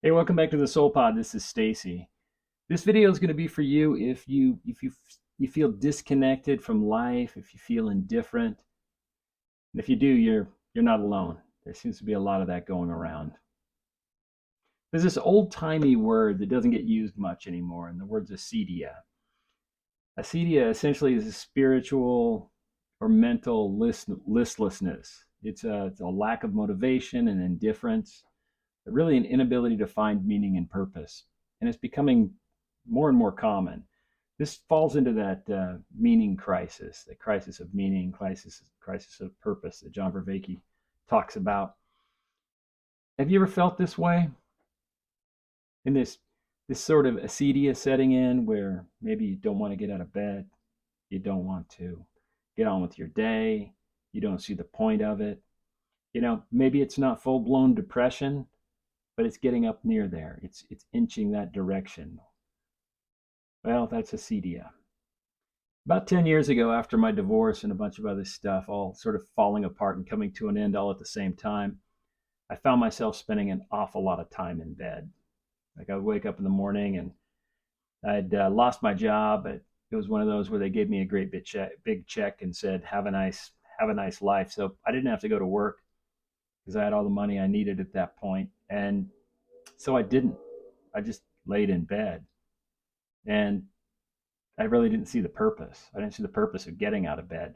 Hey, welcome back to the Soul Pod. This is Stacy. This video is going to be for you if you feel disconnected from life, if you feel indifferent. And if you do, you're not alone. There seems to be a lot of that going around. There's this old-timey word that doesn't get used much anymore, and the word's acedia. Acedia essentially is a spiritual or mental listlessness. It's a lack of motivation and indifference, but really an inability to find meaning and purpose. And it's becoming more and more common. This falls into that meaning crisis, the crisis of meaning, crisis of purpose that John Vervaeke talks about. Have you ever felt this way? In this sort of acedia setting in where maybe you don't want to get out of bed, you don't want to get on with your day, you don't see the point of it. Maybe it's not full-blown depression, but it's getting up near there. It's inching that direction. Well, that's acedia. About 10 years ago, after my divorce and a bunch of other stuff all sort of falling apart and coming to an end all at the same time, I found myself spending an awful lot of time in bed. Like I would wake up in the morning and I'd lost my job. It was one of those where they gave me a great big check and said, have a nice life. So I didn't have to go to work because I had all the money I needed at that point. And so I didn't. I just laid in bed. And I really didn't see the purpose. I didn't see the purpose of getting out of bed.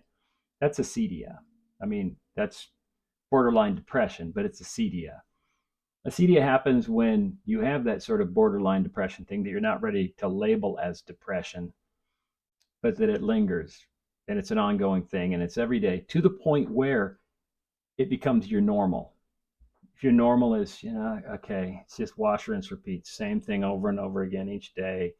That's acedia. I mean, that's borderline depression, but it's acedia. Acedia happens when you have that sort of borderline depression thing that you're not ready to label as depression, but that it lingers and it's an ongoing thing and it's every day to the point where it becomes your normal. If your normal is, okay, it's just wash, rinse, repeat, same thing over and over again each day,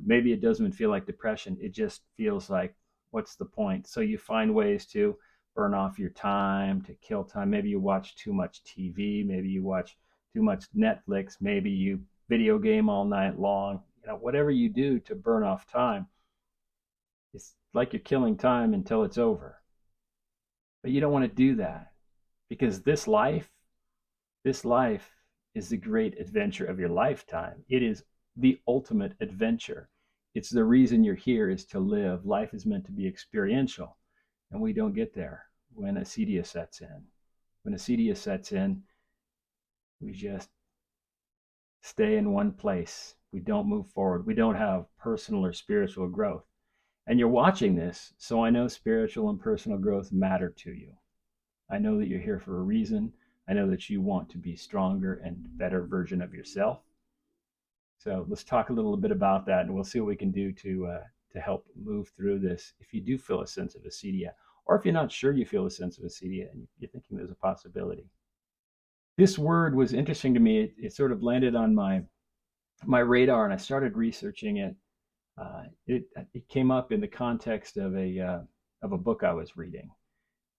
maybe it doesn't even feel like depression. It just feels like, what's the point? So you find ways to burn off your time, to kill time. Maybe you watch too much TV. Maybe you watch too much Netflix. Maybe you video game all night long. Whatever you do to burn off time, it's like you're killing time until it's over. But you don't want to do that because this life is the great adventure of your lifetime. It is the ultimate adventure. It's the reason you're here is to live. Life is meant to be experiential, and we don't get there when acedia sets in. When acedia sets in, we just stay in one place. We don't move forward. We don't have personal or spiritual growth. And you're watching this, so I know spiritual and personal growth matter to you. I know that you're here for a reason. I know that you want to be stronger and better version of yourself. So let's talk a little bit about that, and we'll see what we can do to help move through this. If you do feel a sense of acedia, or if you're not sure you feel a sense of acedia and you're thinking there's a possibility, this word was interesting to me. It sort of landed on my radar, and I started researching it. It came up in the context of a book I was reading,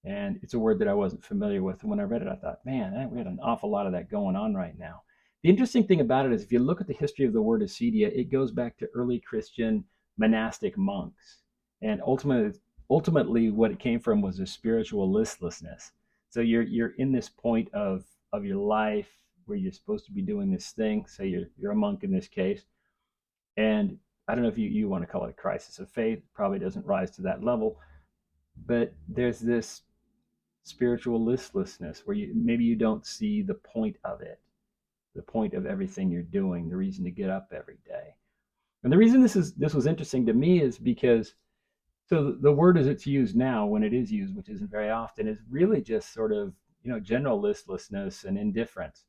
and it's a word that I wasn't familiar with. And when I read it, I thought, man, we had an awful lot of that going on right now. The interesting thing about it is if you look at the history of the word acedia, it goes back to early Christian monastic monks. And ultimately what it came from was a spiritual listlessness. So you're in this point of your life where you're supposed to be doing this thing. Say you're a monk in this case. And I don't know if you want to call it a crisis of faith. It probably doesn't rise to that level. But there's this spiritual listlessness where maybe you don't see the point of it, the point of everything you're doing, the reason to get up every day. And the reason this was interesting to me is because so the word as it's used now, when it is used, which isn't very often, is really just sort of general listlessness and indifference.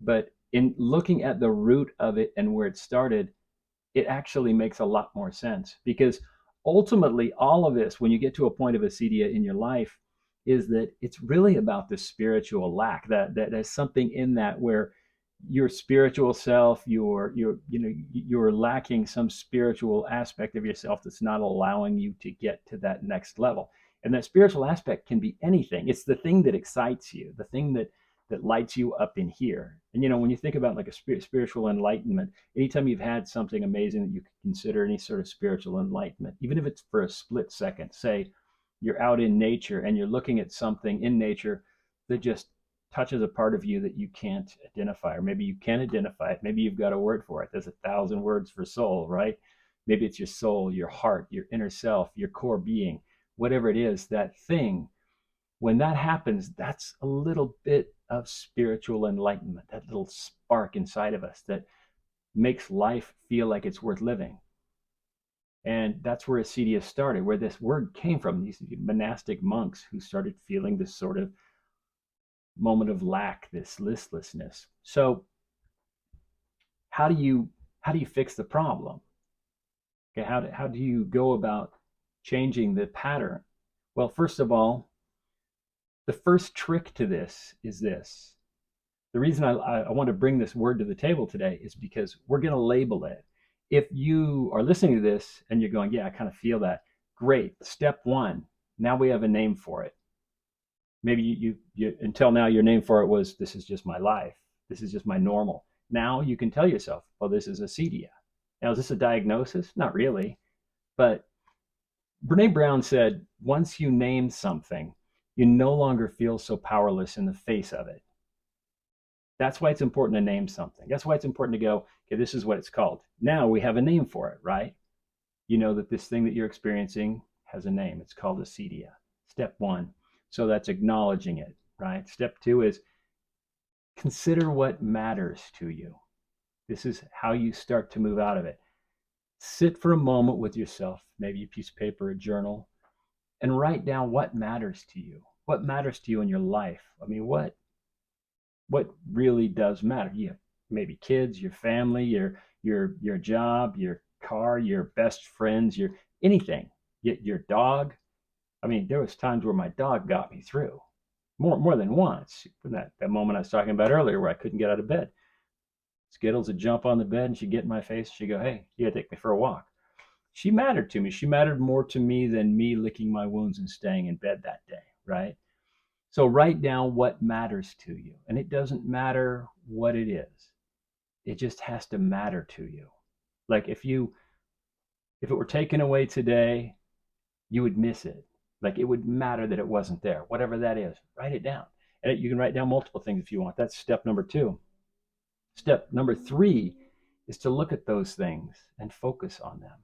But in looking at the root of it and where it started, it actually makes a lot more sense because ultimately all of this, when you get to a point of acedia in your life, is that it's really about the spiritual lack. That there's something in that where your spiritual self, you're lacking some spiritual aspect of yourself that's not allowing you to get to that next level. And that spiritual aspect can be anything. It's the thing that excites you, the thing that lights you up in here. And when you think about like a spiritual enlightenment, anytime you've had something amazing that you could consider any sort of spiritual enlightenment, even if it's for a split second, say you're out in nature and you're looking at something in nature that just touches a part of you that you can't identify, or maybe you can identify it. Maybe you've got a word for it. There's 1,000 words for soul, right? Maybe it's your soul, your heart, your inner self, your core being, whatever it is, that thing. When that happens, that's a little bit of spiritual enlightenment, that little spark inside of us that makes life feel like it's worth living. And that's where acedia started, where this word came from, these monastic monks who started feeling this sort of moment of lack, this listlessness. So how do you fix the problem? Okay, how do you go about changing the pattern? Well, first of all, the first trick to this is this. The reason I want to bring this word to the table today is because we're going to label it. If you are listening to this and you're going, yeah, I kind of feel that, great. Step one, now we have a name for it. Maybe you until now your name for it was, this is just my life. This is just my normal. Now you can tell yourself, well, this is acedia. Now, is this a diagnosis? Not really. But Brene Brown said, once you name something, you no longer feel so powerless in the face of it. That's why it's important to name something. That's why it's important to go, okay, this is what it's called. Now we have a name for it, right? You know that this thing that you're experiencing has a name. It's called acedia. Step one. So that's acknowledging it, right? Step two is consider what matters to you. This is how you start to move out of it. Sit for a moment with yourself, maybe a piece of paper, a journal, and write down what matters to you. What matters to you in your life? I mean, what really does matter? You have maybe kids, your family, your job, your car, your best friends, your anything, your dog. I mean, there was times where my dog got me through, more than once. That moment I was talking about earlier, where I couldn't get out of bed. Skittles would jump on the bed and she'd get in my face. She'd go, "Hey, you gotta take me for a walk." She mattered to me. She mattered more to me than me licking my wounds and staying in bed that day, right? So write down what matters to you, and it doesn't matter what it is. It just has to matter to you. Like if it were taken away today, you would miss it. Like it would matter that it wasn't there, whatever that is. Write it down. And you can write down multiple things if you want. That's step number 2. Step number 3 is to look at those things and focus on them.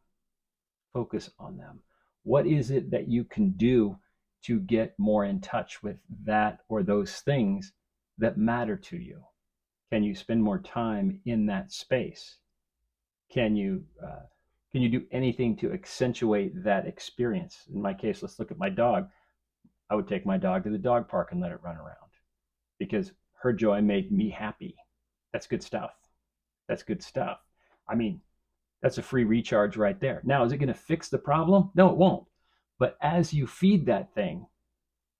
Focus on them. What is it that you can do to get more in touch with that or those things that matter to you? Can you spend more time in that space? Can you do anything to accentuate that experience? In my case, let's look at my dog. I would take my dog to the dog park and let it run around because her joy made me happy. That's good stuff. That's good stuff. I mean, that's a free recharge right there. Now, is it going to fix the problem? No, it won't. But as you feed that thing,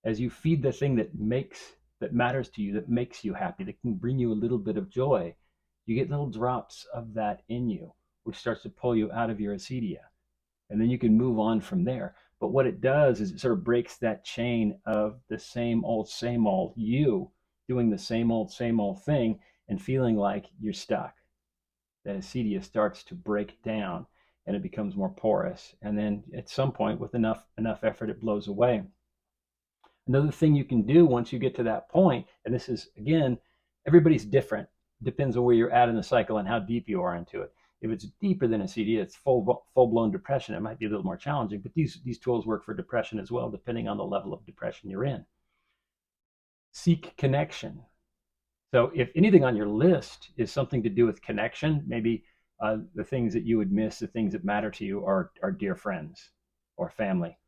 as you feed the thing that matters to you, that makes you happy, that can bring you a little bit of joy, you get little drops of that in you, which starts to pull you out of your acedia. And then you can move on from there. But what it does is it sort of breaks that chain of the same old you doing the same old thing and feeling like you're stuck. That acedia starts to break down and it becomes more porous. And then at some point, with enough effort, it blows away. Another thing you can do once you get to that point, and this is, again, everybody's different. Depends on where you're at in the cycle and how deep you are into it. If it's deeper than acedia, it's full-blown depression. It might be a little more challenging, but these tools work for depression as well, depending on the level of depression you're in. Seek connection. So if anything on your list is something to do with connection, maybe the things that you would miss, the things that matter to you are dear friends or family.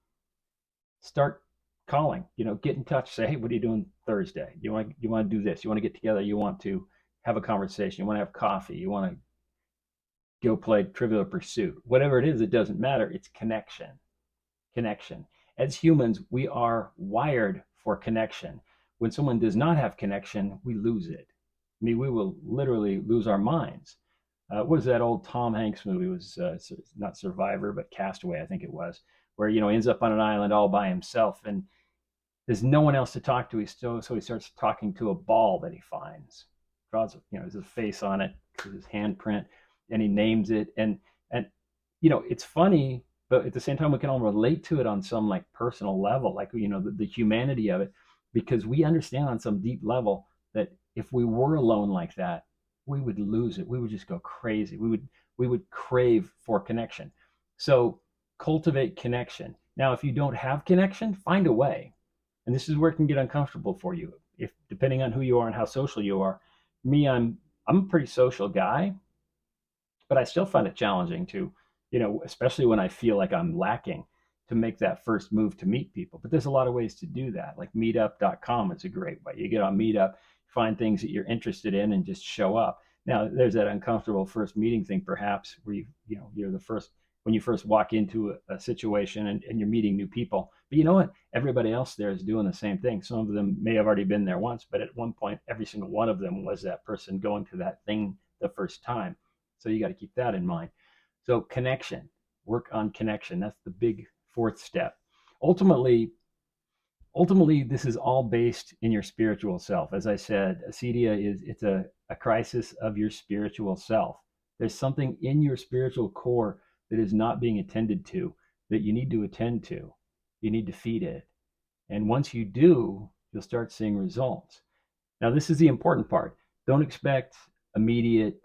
Start calling, get in touch, say, hey, what are you doing Thursday? You want to do this? You want to get together? You want to have a conversation? You want to have coffee? You want to go play Trivial Pursuit? Whatever it is, it doesn't matter. It's connection. Connection. As humans, we are wired for connection. When someone does not have connection, we lose it. I mean, we will literally lose our minds. What was that old Tom Hanks movie? It was not Survivor, but Castaway, I think it was, where he ends up on an island all by himself, and there's no one else to talk to. So he starts talking to a ball that he finds. Draws, his face on it, his handprint, and he names it. And it's funny, but at the same time, we can all relate to it on some like personal level, like the humanity of it. because we understand on some deep level that if we were alone like that, we would lose it. We would just go crazy. We would crave for connection. So cultivate connection. Now, if you don't have connection, find a way. And this is where it can get uncomfortable for you, if depending on who you are and how social you are. Me, I'm a pretty social guy, but I still find it challenging to, especially when I feel like I'm lacking, to make that first move to meet people. But there's a lot of ways to do that. Like meetup.com is a great way. You get on Meetup, find things that you're interested in, and just show up. Now, there's that uncomfortable first meeting thing, perhaps, where you're the first when you first walk into a situation, and you're meeting new people. But you know what? Everybody else there is doing the same thing. Some of them may have already been there once, but at one point, every single one of them was that person going to that thing the first time. So you got to keep that in mind. So connection, work on connection. That's the big fourth step. Ultimately, ultimately, this is all based in your spiritual self. As I said, acedia it's a crisis of your spiritual self. There's something in your spiritual core that is not being attended to, that you need to attend to. You need to feed it. And once you do, you'll start seeing results. Now, this is the important part. Don't expect immediate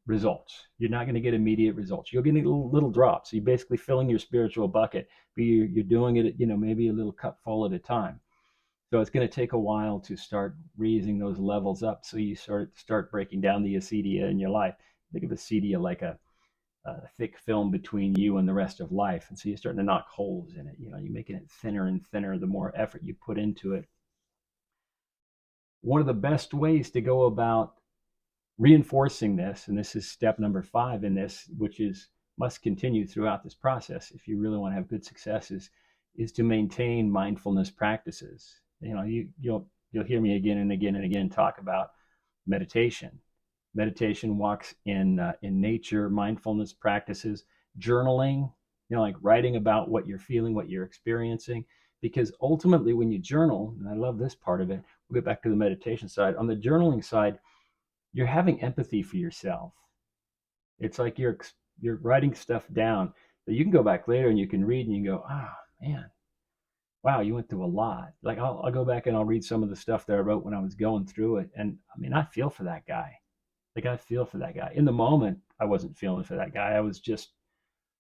results. You're not going to get immediate results. You'll get little drops. You're basically filling your spiritual bucket, but you're doing it, maybe a little cup full at a time. So it's going to take a while to start raising those levels up. So you start breaking down the acedia in your life. Think of acedia like a thick film between you and the rest of life. And so you're starting to knock holes in it. You're making it thinner and thinner the more effort you put into it. One of the best ways to go about reinforcing this, and this is step number 5 in this, which is must continue throughout this process if you really want to have good successes, is to maintain mindfulness practices. You'll hear me again and again and again talk about meditation. Meditation, walks in nature, mindfulness practices, journaling, like writing about what you're feeling, what you're experiencing. Because ultimately, when you journal, and I love this part of it, we'll get back to the meditation side. On the journaling side, you're having empathy for yourself. It's like you're writing stuff down that you can go back later and you can read and you can go, man, wow, you went through a lot. Like I'll go back and I'll read some of the stuff that I wrote when I was going through it. And I mean, I feel for that guy. Like I feel for that guy. In the moment, I wasn't feeling for that guy. I was just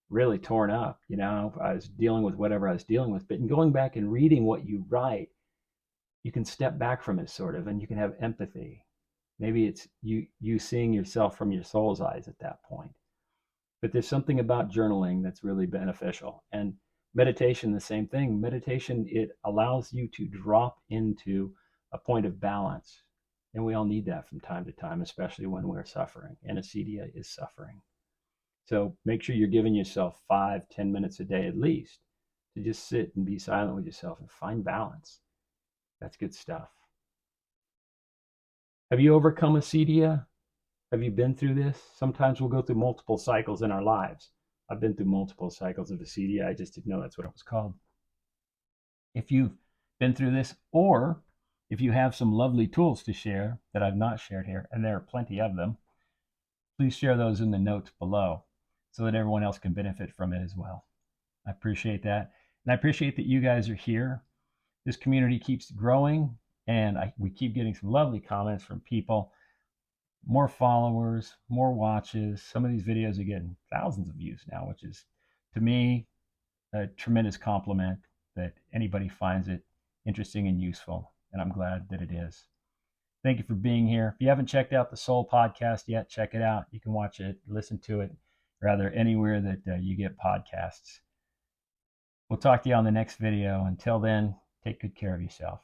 really torn up. I was dealing with whatever I was dealing with. But in going back and reading what you write, you can step back from it sort of, and you can have empathy. Maybe it's you seeing yourself from your soul's eyes at that point. But there's something about journaling that's really beneficial. And meditation, the same thing. Meditation, it allows you to drop into a point of balance. And we all need that from time to time, especially when we're suffering. And acedia is suffering. So make sure you're giving yourself 5-10 minutes a day at least to just sit and be silent with yourself and find balance. That's good stuff. Have you overcome acedia? Have you been through this? Sometimes we'll go through multiple cycles in our lives. I've been through multiple cycles of acedia. I just didn't know that's what it was called. If you've been through this, or if you have some lovely tools to share that I've not shared here, and there are plenty of them, please share those in the notes below so that everyone else can benefit from it as well. I appreciate that. And I appreciate that you guys are here. This community keeps growing, and we keep getting some lovely comments from people. More followers, more watches. Some of these videos are getting thousands of views now, which is, to me, a tremendous compliment that anybody finds it interesting and useful. And I'm glad that it is. Thank you for being here. If you haven't checked out the Soul podcast yet, check it out. You can watch it, listen to it, rather anywhere that you get podcasts. We'll talk to you on the next video. Until then, take good care of yourself.